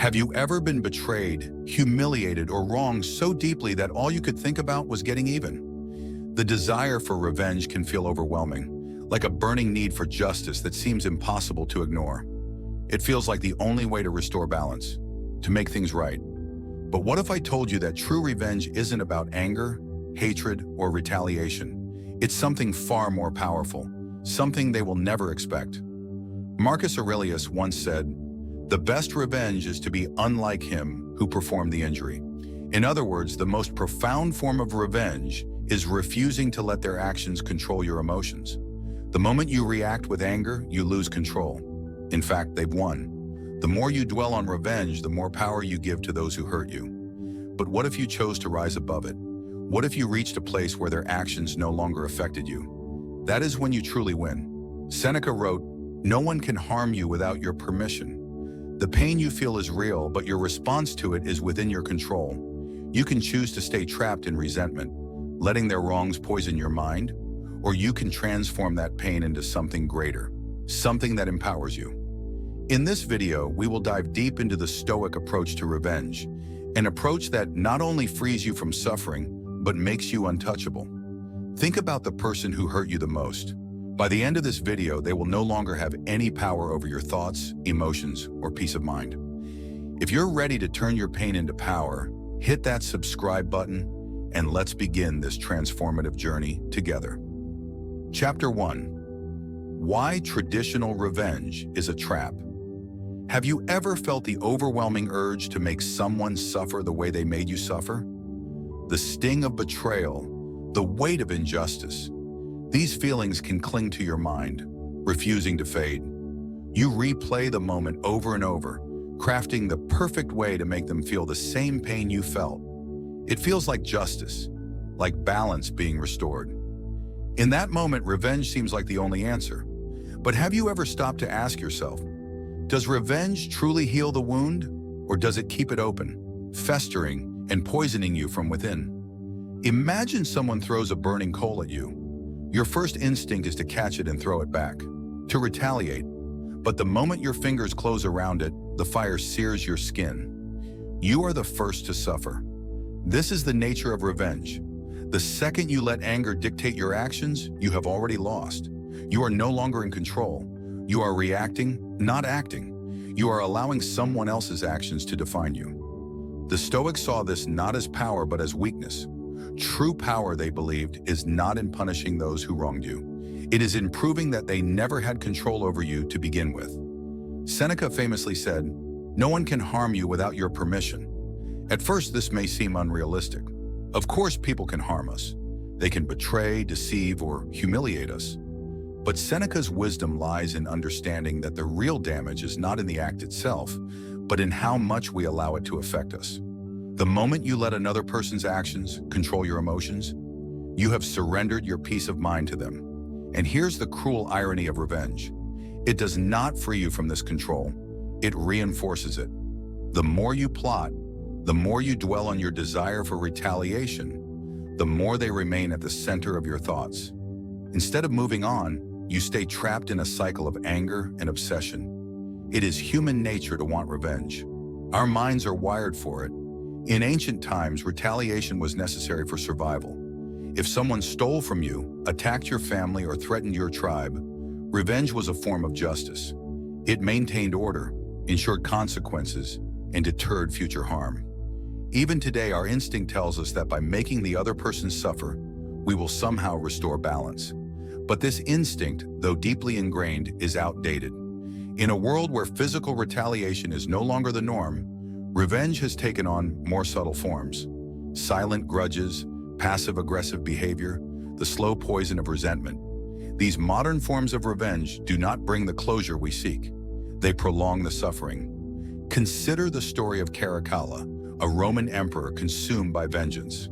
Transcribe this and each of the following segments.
Have you ever been betrayed, humiliated, or wronged so deeply that all you could think about was getting even? The desire for revenge can feel overwhelming, like a burning need for justice that seems impossible to ignore. It feels like the only way to restore balance, to make things right. But what if I told you that true revenge isn't about anger, hatred, or retaliation? It's something far more powerful, something they will never expect. Marcus Aurelius once said, "The best revenge is to be unlike him who performed the injury." In other words, the most profound form of revenge is refusing to let their actions control your emotions. The moment you react with anger, you lose control. In fact, they've won. The more you dwell on revenge, the more power you give to those who hurt you. But what if you chose to rise above it? What if you reached a place where their actions no longer affected you? That is when you truly win. Seneca wrote, "No one can harm you without your permission." The pain you feel is real, but your response to it is within your control. You can choose to stay trapped in resentment, letting their wrongs poison your mind, or you can transform that pain into something greater, something that empowers you. In this video, we will dive deep into the Stoic approach to revenge, an approach that not only frees you from suffering, but makes you untouchable. Think about the person who hurt you the most. By the end of this video, they will no longer have any power over your thoughts, emotions, or peace of mind. If you're ready to turn your pain into power, hit that subscribe button, and let's begin this transformative journey together. Chapter 1. Why traditional revenge is a trap. Have you ever felt the overwhelming urge to make someone suffer the way they made you suffer? The sting of betrayal, the weight of injustice. These feelings can cling to your mind, refusing to fade. You replay the moment over and over, crafting the perfect way to make them feel the same pain you felt. It feels like justice, like balance being restored. In that moment, revenge seems like the only answer. But have you ever stopped to ask yourself, does revenge truly heal the wound, or does it keep it open, festering and poisoning you from within? Imagine someone throws a burning coal at you. Your first instinct is to catch it and throw it back, to retaliate. But the moment your fingers close around it, the fire sears your skin. You are the first to suffer. This is the nature of revenge. The second you let anger dictate your actions, you have already lost. You are no longer in control. You are reacting, not acting. You are allowing someone else's actions to define you. The Stoics saw this not as power, but as weakness. True power, they believed, is not in punishing those who wronged you. It is in proving that they never had control over you to begin with. Seneca famously said, "No one can harm you without your permission." At first, this may seem unrealistic. Of course, people can harm us. They can betray, deceive, or humiliate us. But Seneca's wisdom lies in understanding that the real damage is not in the act itself, but in how much we allow it to affect us. The moment you let another person's actions control your emotions, you have surrendered your peace of mind to them. And here's the cruel irony of revenge. It does not free you from this control. It reinforces it. The more you plot, the more you dwell on your desire for retaliation, the more they remain at the center of your thoughts. Instead of moving on, you stay trapped in a cycle of anger and obsession. It is human nature to want revenge. Our minds are wired for it. In ancient times, retaliation was necessary for survival. If someone stole from you, attacked your family, or threatened your tribe, revenge was a form of justice. It maintained order, ensured consequences, and deterred future harm. Even today, our instinct tells us that by making the other person suffer, we will somehow restore balance. But this instinct, though deeply ingrained, is outdated. In a world where physical retaliation is no longer the norm, revenge has taken on more subtle forms. Silent grudges, passive-aggressive behavior, the slow poison of resentment. These modern forms of revenge do not bring the closure we seek. They prolong the suffering. Consider the story of Caracalla, a Roman emperor consumed by vengeance.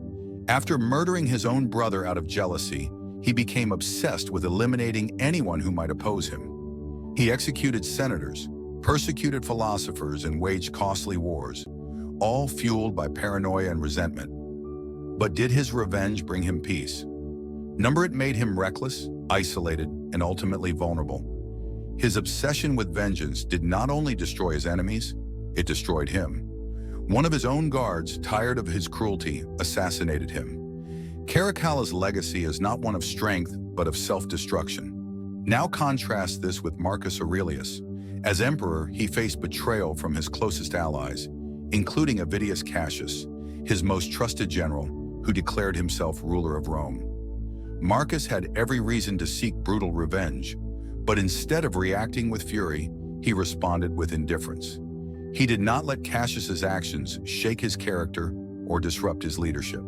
After murdering his own brother out of jealousy, he became obsessed with eliminating anyone who might oppose him. He executed senators, persecuted philosophers, and waged costly wars, all fueled by paranoia and resentment. But did his revenge bring him peace? It made him reckless, isolated, and ultimately vulnerable. His obsession with vengeance did not only destroy his enemies, it destroyed him. One of his own guards, tired of his cruelty, assassinated him. Caracalla's legacy is not one of strength, but of self-destruction. Now contrast this with Marcus Aurelius. As emperor, he faced betrayal from his closest allies, including Avidius Cassius, his most trusted general, who declared himself ruler of Rome. Marcus had every reason to seek brutal revenge, but instead of reacting with fury, he responded with indifference. He did not let Cassius's actions shake his character or disrupt his leadership.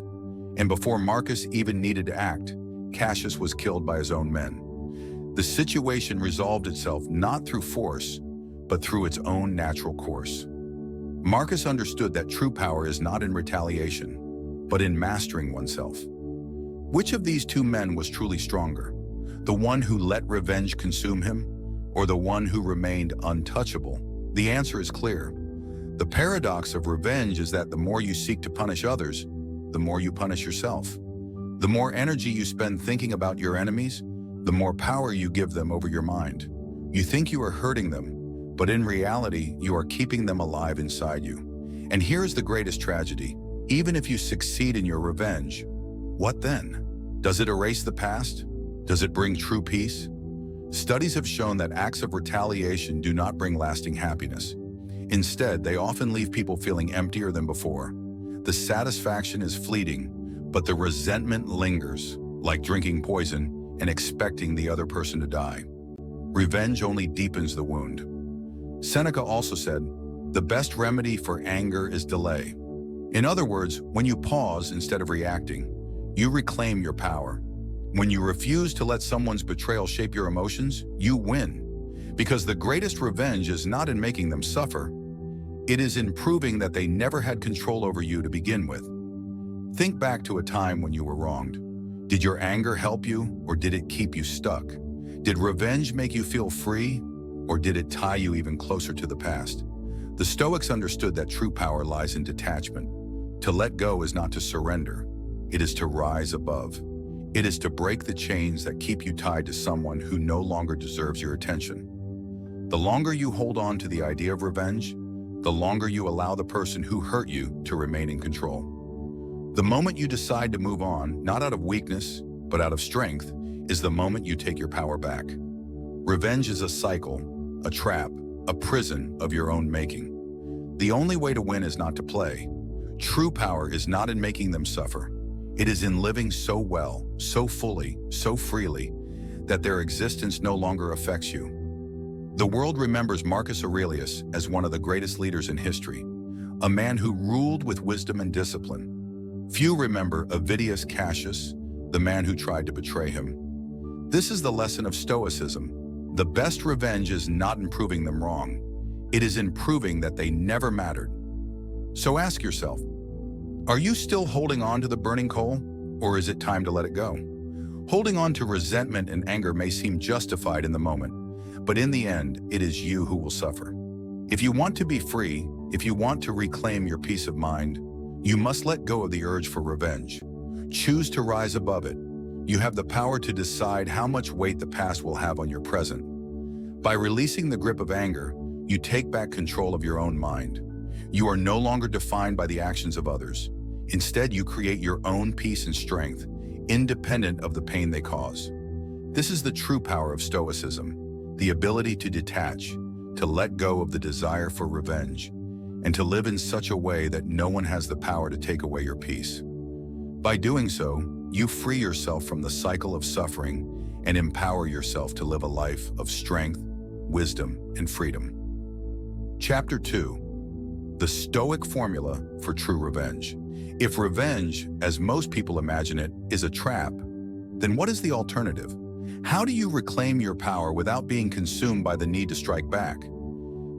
And before Marcus even needed to act, Cassius was killed by his own men. The situation resolved itself not through force, but through its own natural course. Marcus understood that true power is not in retaliation, but in mastering oneself. Which of these two men was truly stronger? The one who let revenge consume him, or the one who remained untouchable? The answer is clear. The paradox of revenge is that the more you seek to punish others, the more you punish yourself. The more energy you spend thinking about your enemies, the more power you give them over your mind. You think you are hurting them, but in reality, you are keeping them alive inside you. And here's the greatest tragedy. Even if you succeed in your revenge, what then? Does it erase the past? Does it bring true peace? Studies have shown that acts of retaliation do not bring lasting happiness. Instead, they often leave people feeling emptier than before. The satisfaction is fleeting, but the resentment lingers, like drinking poison and expecting the other person to die. Revenge only deepens the wound. Seneca also said, "The best remedy for anger is delay." In other words, when you pause instead of reacting, you reclaim your power. When you refuse to let someone's betrayal shape your emotions, you win. Because the greatest revenge is not in making them suffer, it is in proving that they never had control over you to begin with. Think back to a time when you were wronged. Did your anger help you, or did it keep you stuck? Did revenge make you feel free, or did it tie you even closer to the past? The Stoics understood that true power lies in detachment. To let go is not to surrender. It is to rise above. It is to break the chains that keep you tied to someone who no longer deserves your attention. The longer you hold on to the idea of revenge, the longer you allow the person who hurt you to remain in control. The moment you decide to move on, not out of weakness, but out of strength, is the moment you take your power back. Revenge is a cycle, a trap, a prison of your own making. The only way to win is not to play. True power is not in making them suffer. It is in living so well, so fully, so freely, that their existence no longer affects you. The world remembers Marcus Aurelius as one of the greatest leaders in history, a man who ruled with wisdom and discipline. Few remember Avidius Cassius, the man who tried to betray him. This is the lesson of Stoicism. The best revenge is not in proving them wrong. It is in proving that they never mattered. So ask yourself, are you still holding on to the burning coal, or is it time to let it go? Holding on to resentment and anger may seem justified in the moment, but in the end, it is you who will suffer. If you want to be free, if you want to reclaim your peace of mind, you must let go of the urge for revenge. Choose to rise above it. You have the power to decide how much weight the past will have on your present. By releasing the grip of anger, you take back control of your own mind. You are no longer defined by the actions of others. Instead, you create your own peace and strength, independent of the pain they cause. This is the true power of Stoicism, the ability to detach, to let go of the desire for revenge, and to live in such a way that no one has the power to take away your peace. By doing so, you free yourself from the cycle of suffering and empower yourself to live a life of strength, wisdom, and freedom. Chapter 2. The Stoic Formula for True Revenge. If revenge, as most people imagine it, is a trap, then what is the alternative? How do you reclaim your power without being consumed by the need to strike back?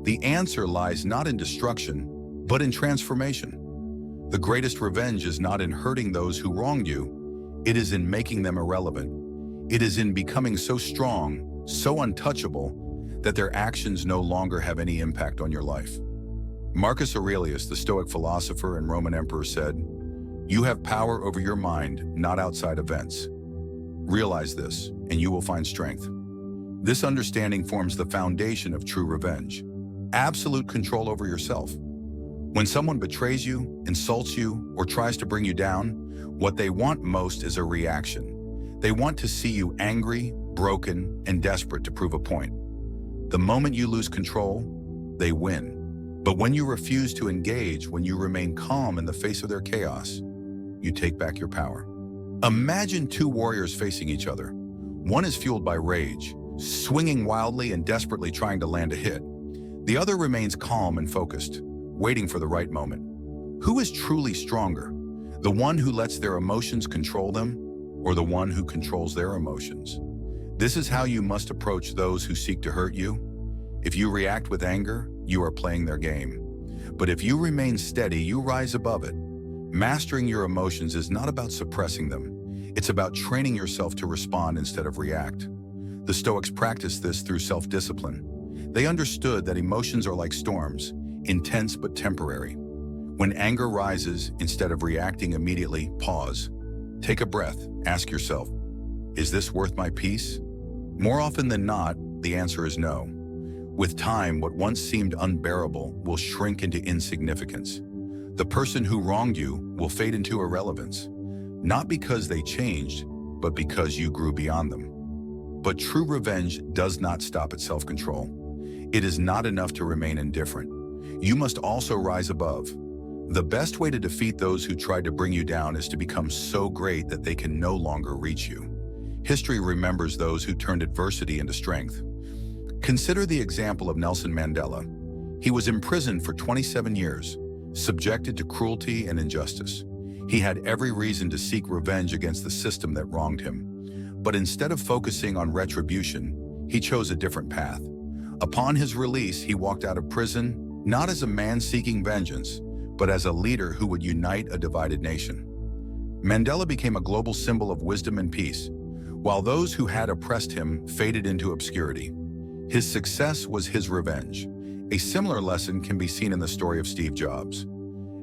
The answer lies not in destruction, but in transformation. The greatest revenge is not in hurting those who wronged you. It is in making them irrelevant. It is in becoming so strong, so untouchable, that their actions no longer have any impact on your life. Marcus Aurelius, the Stoic philosopher and Roman emperor, said, "You have power over your mind, not outside events. Realize this, and you will find strength." This understanding forms the foundation of true revenge. absolute control over yourself. When someone betrays you, insults you, or tries to bring you down, what they want most is a reaction. They want to see you angry, broken, and desperate to prove a point. The moment you lose control, they win. But when you refuse to engage, when you remain calm in the face of their chaos, you take back your power. Imagine two warriors facing each other. One is fueled by rage, swinging wildly and desperately trying to land a hit. The other remains calm and focused, waiting for the right moment. Who is truly stronger? The one who lets their emotions control them, or the one who controls their emotions? This is how you must approach those who seek to hurt you. If you react with anger, you are playing their game. But if you remain steady, you rise above it. Mastering your emotions is not about suppressing them. It's about training yourself to respond instead of react. The Stoics practiced this through self-discipline. They understood that emotions are like storms, intense but temporary. When anger rises, instead of reacting immediately, pause. Take a breath. Ask yourself, is this worth my peace? More often than not, the answer is no. With time, what once seemed unbearable will shrink into insignificance. The person who wronged you will fade into irrelevance, not because they changed, but because you grew beyond them. But true revenge does not stop at self-control. It is not enough to remain indifferent. You must also rise above. The best way to defeat those who tried to bring you down is to become so great that they can no longer reach you. History remembers those who turned adversity into strength. Consider the example of Nelson Mandela. He was imprisoned for 27 years, subjected to cruelty and injustice. He had every reason to seek revenge against the system that wronged him. But instead of focusing on retribution, he chose a different path. Upon his release, he walked out of prison, not as a man seeking vengeance, but as a leader who would unite a divided nation. Mandela became a global symbol of wisdom and peace, while those who had oppressed him faded into obscurity. His success was his revenge. A similar lesson can be seen in the story of Steve Jobs.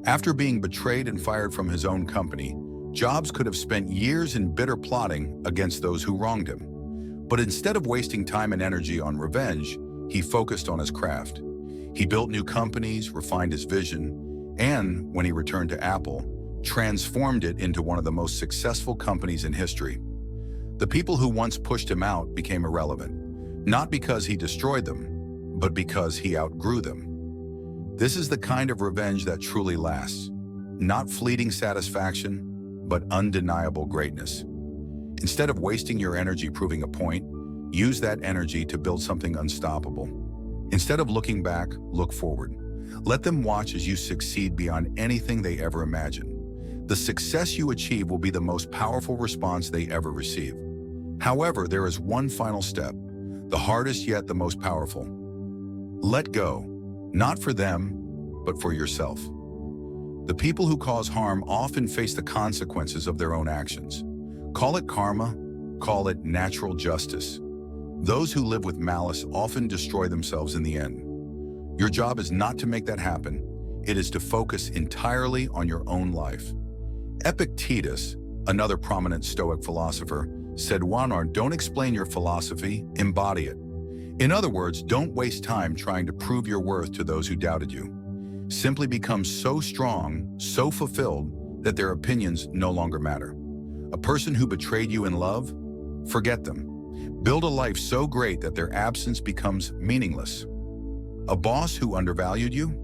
After being betrayed and fired from his own company, Jobs could have spent years in bitter plotting against those who wronged him. But instead of wasting time and energy on revenge, he focused on his craft. He built new companies, refined his vision, and, when he returned to Apple, transformed it into one of the most successful companies in history. The people who once pushed him out became irrelevant, not because he destroyed them, but because he outgrew them. This is the kind of revenge that truly lasts. Not fleeting satisfaction, but undeniable greatness. Instead of wasting your energy proving a point, use that energy to build something unstoppable. Instead of looking back, look forward. Let them watch as you succeed beyond anything they ever imagined. The success you achieve will be the most powerful response they ever receive. However, there is one final step, the hardest yet the most powerful. Let go, not for them, but for yourself. The people who cause harm often face the consequences of their own actions. Call it karma, call it natural justice. Those who live with malice often destroy themselves in the end. Your job is not to make that happen. It is to focus entirely on your own life. Epictetus, another prominent Stoic philosopher, said, "Don't explain your philosophy, embody it." In other words, don't waste time trying to prove your worth to those who doubted you. Simply become so strong, so fulfilled, that their opinions no longer matter. A person who betrayed you in love? Forget them. Build a life so great that their absence becomes meaningless. A boss who undervalued you?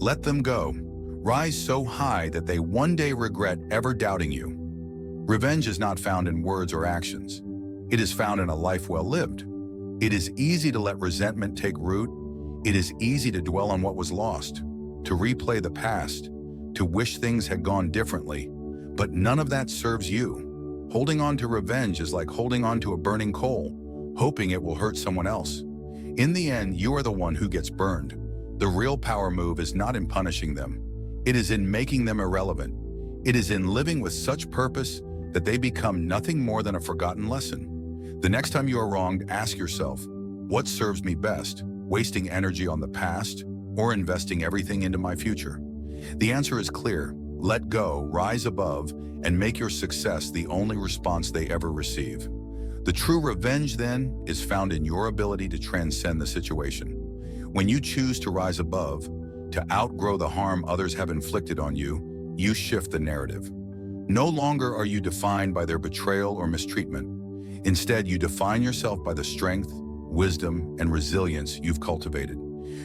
Let them go. Rise so high that they one day regret ever doubting you. Revenge is not found in words or actions. It is found in a life well lived. It is easy to let resentment take root. It is easy to dwell on what was lost, to replay the past, to wish things had gone differently. But none of that serves you. Holding on to revenge is like holding on to a burning coal, hoping it will hurt someone else. In the end, you are the one who gets burned. The real power move is not in punishing them. It is in making them irrelevant. It is in living with such purpose that they become nothing more than a forgotten lesson. The next time you are wronged, ask yourself, what serves me best? Wasting energy on the past or investing everything into my future? The answer is clear. Let go, rise above, and make your success the only response they ever receive. The true revenge, then, is found in your ability to transcend the situation. When you choose to rise above, to outgrow the harm others have inflicted on you, you shift the narrative. No longer are you defined by their betrayal or mistreatment. Instead, you define yourself by the strength, wisdom, and resilience you've cultivated.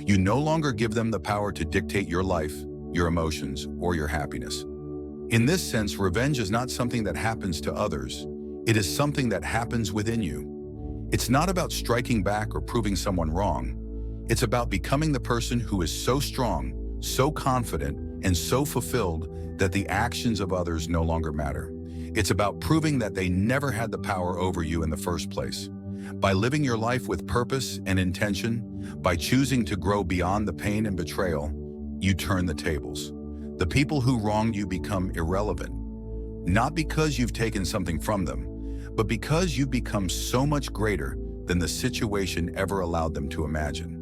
You no longer give them the power to dictate your life, your emotions, or your happiness. In this sense, revenge is not something that happens to others. It is something that happens within you. It's not about striking back or proving someone wrong. It's about becoming the person who is so strong, so confident, and so fulfilled that the actions of others no longer matter. It's about proving that they never had the power over you in the first place. By living your life with purpose and intention, by choosing to grow beyond the pain and betrayal, you turn the tables. The people who wronged you become irrelevant, not because you've taken something from them, but because you've become so much greater than the situation ever allowed them to imagine.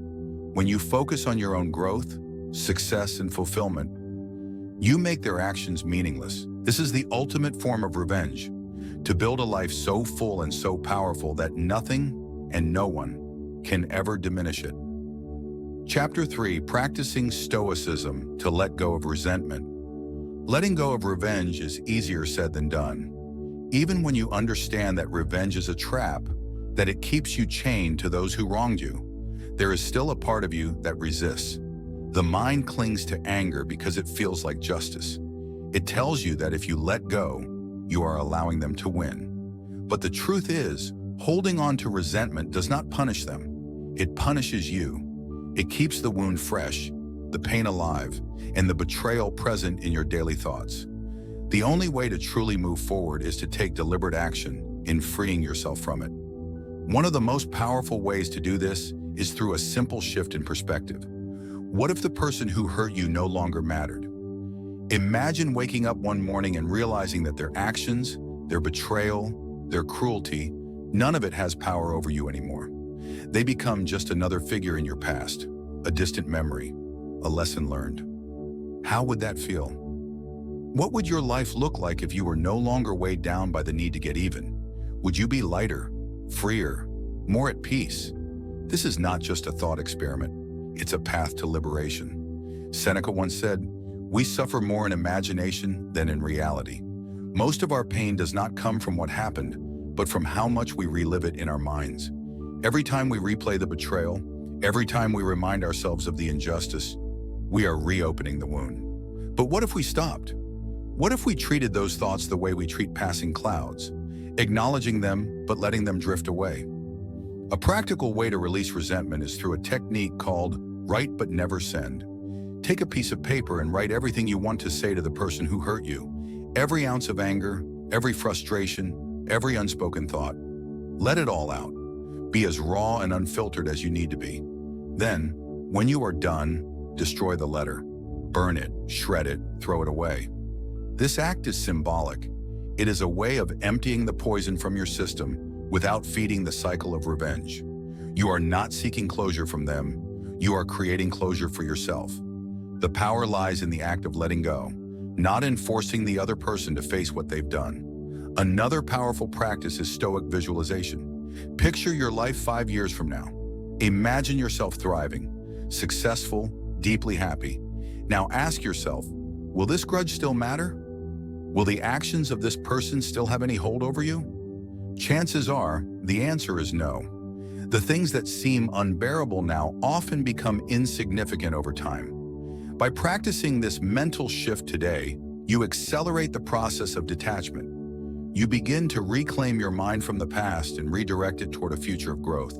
When you focus on your own growth, success, and fulfillment, you make their actions meaningless. This is the ultimate form of revenge, to build a life so full and so powerful that nothing and no one can ever diminish it. Chapter 3, Practicing Stoicism to Let Go of Resentment. Letting go of revenge is easier said than done. Even when you understand that revenge is a trap, that it keeps you chained to those who wronged you, there is still a part of you that resists. The mind clings to anger because it feels like justice. It tells you that if you let go, you are allowing them to win. But the truth is, holding on to resentment does not punish them. It punishes you. It keeps the wound fresh, the pain alive, and the betrayal present in your daily thoughts. The only way to truly move forward is to take deliberate action in freeing yourself from it. One of the most powerful ways to do this is through a simple shift in perspective. What if the person who hurt you no longer mattered? Imagine waking up one morning and realizing that their actions, their betrayal, their cruelty, none of it has power over you anymore. They become just another figure in your past, a distant memory, a lesson learned. How would that feel? What would your life look like if you were no longer weighed down by the need to get even? Would you be lighter, freer, more at peace? This is not just a thought experiment. It's a path to liberation. Seneca once said, "We suffer more in imagination than in reality." Most of our pain does not come from what happened, but from how much we relive it in our minds. Every time we replay the betrayal, every time we remind ourselves of the injustice, we are reopening the wound. But what if we stopped? What if we treated those thoughts the way we treat passing clouds, acknowledging them but letting them drift away? A practical way to release resentment is through a technique called write but never send. Take a piece of paper and write everything you want to say to the person who hurt you. Every ounce of anger, every frustration, every unspoken thought. Let it all out. Be as raw and unfiltered as you need to be. Then, when you are done, destroy the letter. Burn it, shred it, throw it away. This act is symbolic. It is a way of emptying the poison from your system without feeding the cycle of revenge. You are not seeking closure from them. You are creating closure for yourself. The power lies in the act of letting go, not in forcing the other person to face what they've done. Another powerful practice is Stoic visualization. Picture your life 5 years from now. Imagine yourself thriving, successful, deeply happy. Now ask yourself, will this grudge still matter? Will the actions of this person still have any hold over you? Chances are, the answer is no. The things that seem unbearable now often become insignificant over time. By practicing this mental shift today, you accelerate the process of detachment. You begin to reclaim your mind from the past and redirect it toward a future of growth.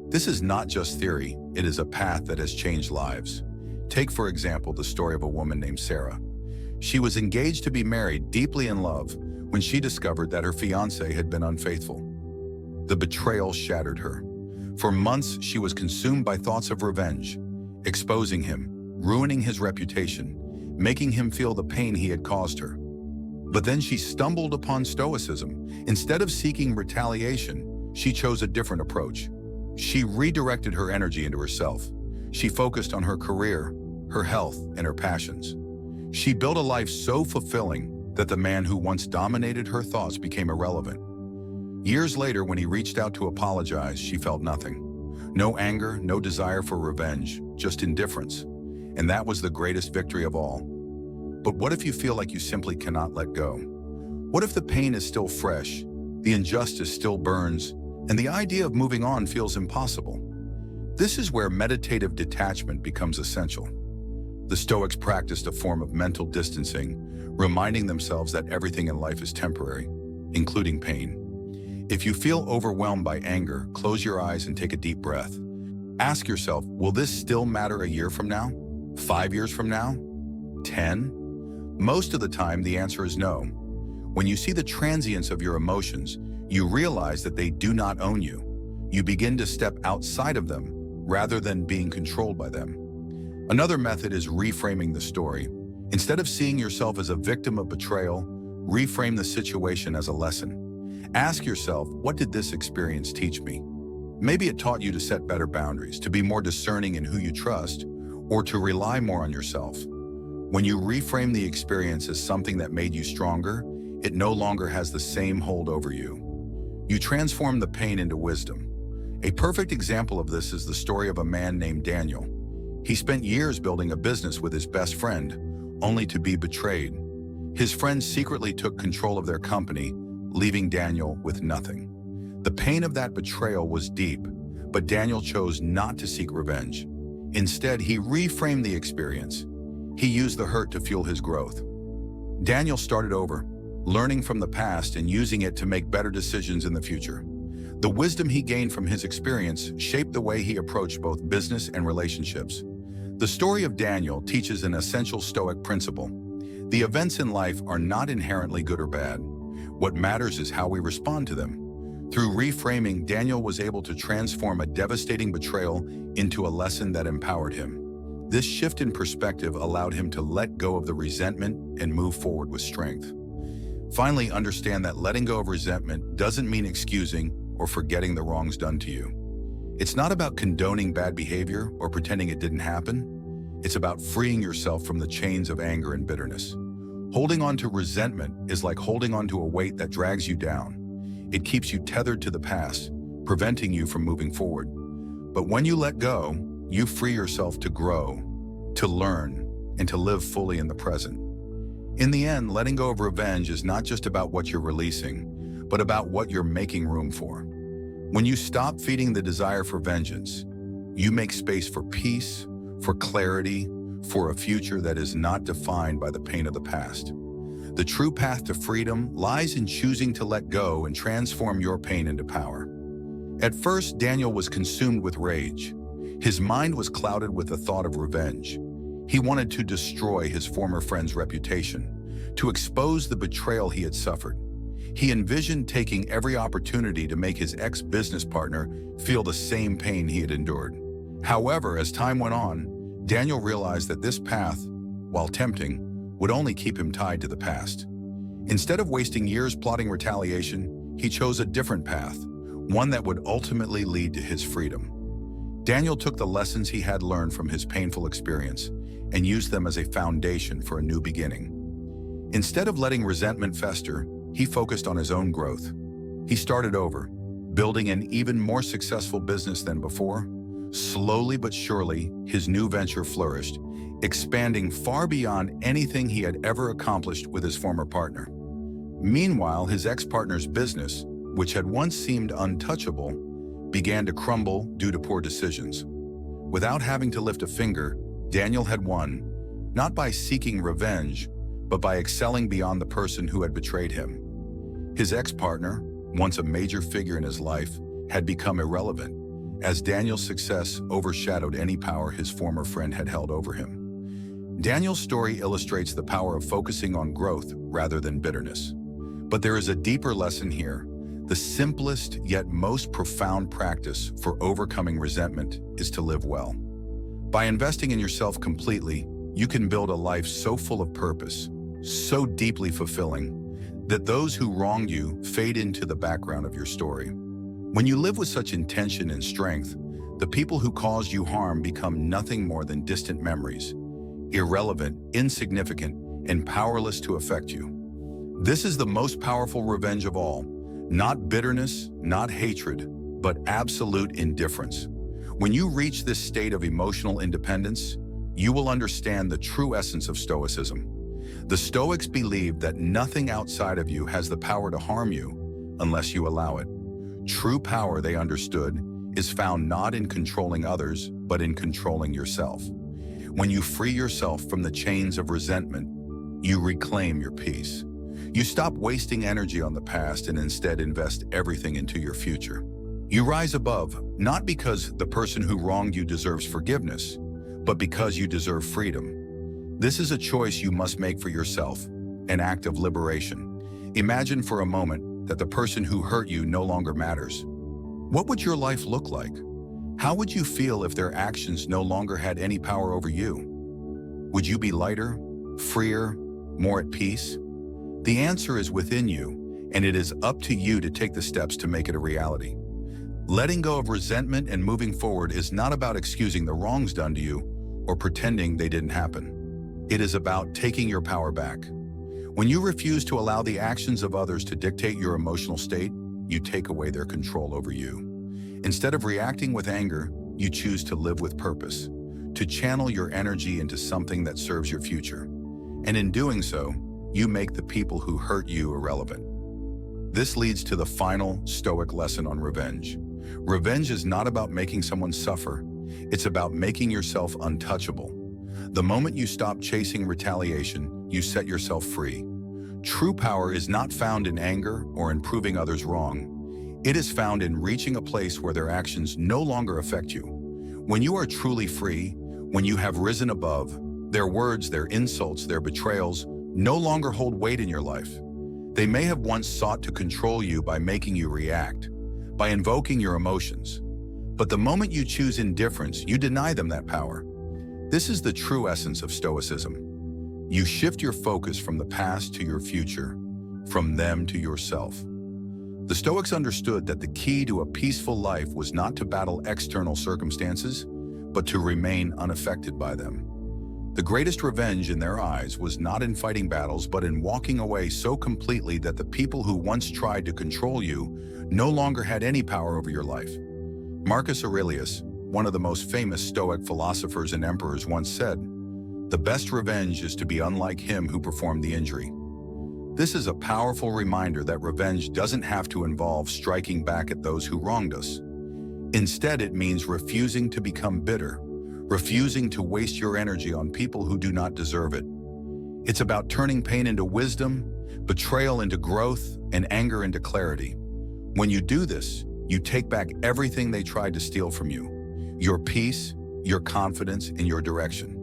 This is not just theory, it is a path that has changed lives. Take, for example, the story of a woman named Sarah. She was engaged to be married, deeply in love, when she discovered that her fiancé had been unfaithful. The betrayal shattered her. For months, she was consumed by thoughts of revenge, exposing him, ruining his reputation, making him feel the pain he had caused her. But then she stumbled upon Stoicism. Instead of seeking retaliation, she chose a different approach. She redirected her energy into herself. She focused on her career, her health, and her passions. She built a life so fulfilling that the man who once dominated her thoughts became irrelevant. Years later, when he reached out to apologize, she felt nothing. No anger, no desire for revenge, just indifference. And that was the greatest victory of all. But what if you feel like you simply cannot let go? What if the pain is still fresh, the injustice still burns, and the idea of moving on feels impossible? This is where meditative detachment becomes essential. The Stoics practiced a form of mental distancing, reminding themselves that everything in life is temporary, including pain. If you feel overwhelmed by anger, close your eyes and take a deep breath. Ask yourself, will this still matter a year from now? 5 years from now? 10? Most of the time, the answer is no. When you see the transience of your emotions, you realize that they do not own you. You begin to step outside of them rather than being controlled by them. Another method is reframing the story. Instead of seeing yourself as a victim of betrayal, reframe the situation as a lesson. Ask yourself, what did this experience teach me? Maybe it taught you to set better boundaries, to be more discerning in who you trust, or to rely more on yourself. When you reframe the experience as something that made you stronger, it no longer has the same hold over you. You transform the pain into wisdom. A perfect example of this is the story of a man named Daniel. He spent years building a business with his best friend, only to be betrayed. His friends secretly took control of their company, leaving Daniel with nothing. The pain of that betrayal was deep, but Daniel chose not to seek revenge. Instead, he reframed the experience. He used the hurt to fuel his growth. Daniel started over, learning from the past and using it to make better decisions in the future. The wisdom he gained from his experience shaped the way he approached both business and relationships. The story of Daniel teaches an essential Stoic principle. The events in life are not inherently good or bad. What matters is how we respond to them. Through reframing, Daniel was able to transform a devastating betrayal into a lesson that empowered him. This shift in perspective allowed him to let go of the resentment and move forward with strength. Finally, understand that letting go of resentment doesn't mean excusing or forgetting the wrongs done to you. It's not about condoning bad behavior or pretending it didn't happen. It's about freeing yourself from the chains of anger and bitterness. Holding on to resentment is like holding on to a weight that drags you down. It keeps you tethered to the past, preventing you from moving forward. But when you let go, you free yourself to grow, to learn, and to live fully in the present. In the end, letting go of revenge is not just about what you're releasing, but about what you're making room for. When you stop feeding the desire for vengeance, you make space for peace, for clarity, for a future that is not defined by the pain of the past. The true path to freedom lies in choosing to let go and transform your pain into power. At first, Daniel was consumed with rage. His mind was clouded with the thought of revenge. He wanted to destroy his former friend's reputation, to expose the betrayal he had suffered. He envisioned taking every opportunity to make his ex-business partner feel the same pain he had endured. However, as time went on, Daniel realized that this path, while tempting, would only keep him tied to the past. Instead of wasting years plotting retaliation, he chose a different path, one that would ultimately lead to his freedom. Daniel took the lessons he had learned from his painful experience and used them as a foundation for a new beginning. Instead of letting resentment fester, he focused on his own growth. He started over, building an even more successful business than before. Slowly but surely, his new venture flourished, expanding far beyond anything he had ever accomplished with his former partner. Meanwhile, his ex-partner's business, which had once seemed untouchable, began to crumble due to poor decisions. Without having to lift a finger, Daniel had won, not by seeking revenge, but by excelling beyond the person who had betrayed him. His ex-partner, once a major figure in his life, had become irrelevant, as Daniel's success overshadowed any power his former friend had held over him. Daniel's story illustrates the power of focusing on growth rather than bitterness. But there is a deeper lesson here. The simplest yet most profound practice for overcoming resentment is to live well. By investing in yourself completely, you can build a life so full of purpose, so deeply fulfilling, that those who wronged you fade into the background of your story. When you live with such intention and strength, the people who caused you harm become nothing more than distant memories, irrelevant, insignificant, and powerless to affect you. This is the most powerful revenge of all, not bitterness, not hatred, but absolute indifference. When you reach this state of emotional independence, you will understand the true essence of Stoicism. The Stoics believed that nothing outside of you has the power to harm you unless you allow it. True power, they understood, is found not in controlling others, but in controlling yourself. When you free yourself from the chains of resentment, you reclaim your peace. You stop wasting energy on the past and instead invest everything into your future. You rise above, not because the person who wronged you deserves forgiveness, but because you deserve freedom. This is a choice you must make for yourself, an act of liberation. Imagine for a moment that the person who hurt you no longer matters. What would your life look like? How would you feel if their actions no longer had any power over you? Would you be lighter, freer, more at peace? The answer is within you, and it is up to you to take the steps to make it a reality. Letting go of resentment and moving forward is not about excusing the wrongs done to you or pretending they didn't happen. It is about taking your power back. When you refuse to allow the actions of others to dictate your emotional state, you take away their control over you. Instead of reacting with anger, you choose to live with purpose, to channel your energy into something that serves your future. And in doing so, you make the people who hurt you irrelevant. This leads to the final Stoic lesson on revenge. Revenge is not about making someone suffer. It's about making yourself untouchable. The moment you stop chasing retaliation, you set yourself free. True power is not found in anger or in proving others wrong. It is found in reaching a place where their actions no longer affect you. When you are truly free, when you have risen above, their words, their insults, their betrayals no longer hold weight in your life. They may have once sought to control you by making you react, by invoking your emotions. But the moment you choose indifference, you deny them that power. This is the true essence of Stoicism. You shift your focus from the past to your future, from them to yourself. The Stoics understood that the key to a peaceful life was not to battle external circumstances, but to remain unaffected by them. The greatest revenge in their eyes was not in fighting battles, but in walking away so completely that the people who once tried to control you no longer had any power over your life. Marcus Aurelius, one of the most famous Stoic philosophers and emperors, once said, "The best revenge is to be unlike him who performed the injury." This is a powerful reminder that revenge doesn't have to involve striking back at those who wronged us. Instead, it means refusing to become bitter, refusing to waste your energy on people who do not deserve it. It's about turning pain into wisdom, betrayal into growth, and anger into clarity. When you do this, you take back everything they tried to steal from you: your peace, your confidence, and your direction.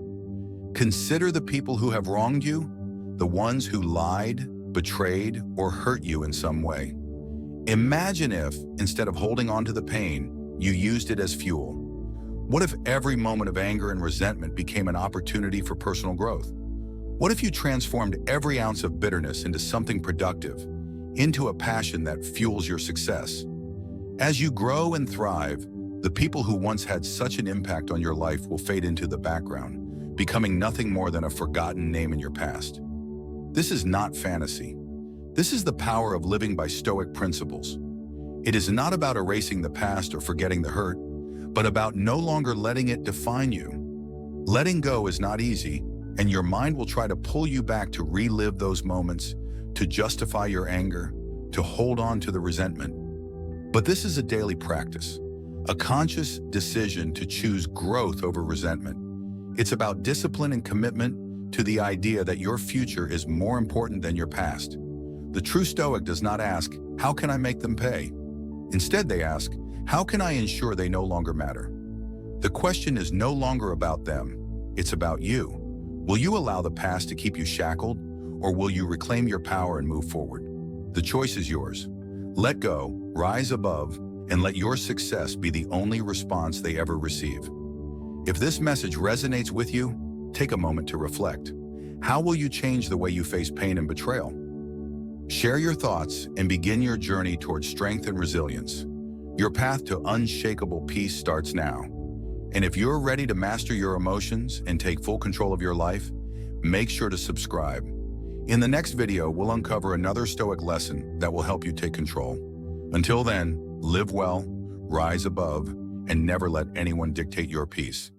Consider the people who have wronged you, the ones who lied, betrayed, or hurt you in some way. Imagine if, instead of holding on to the pain, you used it as fuel. What if every moment of anger and resentment became an opportunity for personal growth? What if you transformed every ounce of bitterness into something productive, into a passion that fuels your success? As you grow and thrive, the people who once had such an impact on your life will fade into the background, becoming nothing more than a forgotten name in your past. This is not fantasy. This is the power of living by Stoic principles. It is not about erasing the past or forgetting the hurt, but about no longer letting it define you. Letting go is not easy, and your mind will try to pull you back to relive those moments, to justify your anger, to hold on to the resentment. But this is a daily practice, a conscious decision to choose growth over resentment. It's about discipline and commitment to the idea that your future is more important than your past. The true Stoic does not ask, "How can I make them pay?" Instead, they ask, "How can I ensure they no longer matter?" The question is no longer about them, it's about you. Will you allow the past to keep you shackled, or will you reclaim your power and move forward? The choice is yours. Let go, rise above, and let your success be the only response they ever receive. If this message resonates with you, take a moment to reflect. How will you change the way you face pain and betrayal? Share your thoughts and begin your journey towards strength and resilience. Your path to unshakable peace starts now. And if you're ready to master your emotions and take full control of your life, make sure to subscribe. In the next video, we'll uncover another Stoic lesson that will help you take control. Until then, live well, rise above, and never let anyone dictate your peace.